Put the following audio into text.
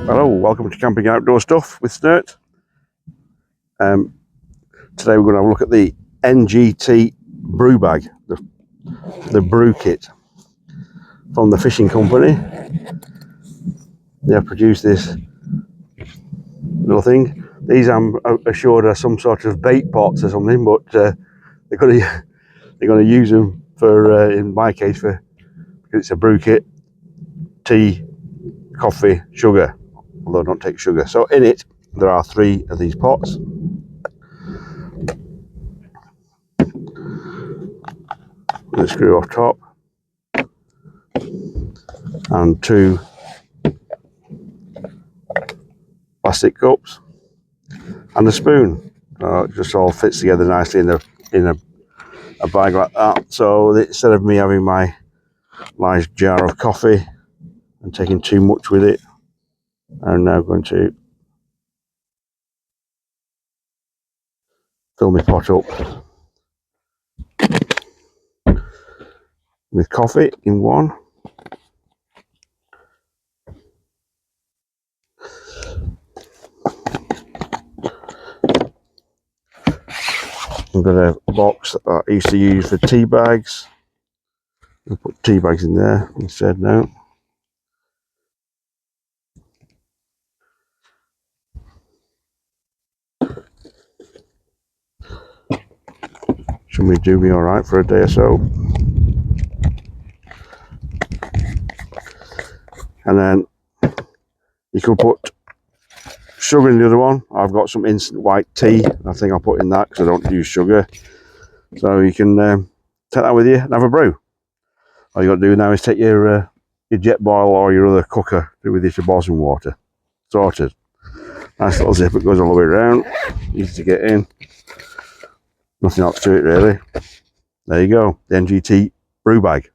Hello, welcome to Camping Outdoor Stuff with Snert. Today we're going to have a look at the NGT Brew Bag, the Brew Kit from the fishing company. They have produced this little thing. These I'm assured are some sort of bait pots or something, but they're going to use them for, in my case, because it's a brew kit, tea, coffee, sugar, although I don't take sugar. So in it there are 3 of these pots. The screw off top and 2 plastic cups and a spoon. It just all fits together nicely in a bag like that. So instead of me having my large jar of coffee and taking too much with it, I'm now going to fill my pot up with coffee in one. I've got a box that I used to use for tea bags. I'll put tea bags in there instead now. Should do me all right for a day or so. And then you can put sugar in the other one. I've got some instant white tea. I think I'll put in that because I don't use sugar. So you can take that with you and have a brew. All you got to do now is take your jet boil or your other cooker with you to boil some water. Sorted. Nice little zip. It goes all the way around. Easy to get in. Nothing else to it really. There you go. The NGT Brew Bag.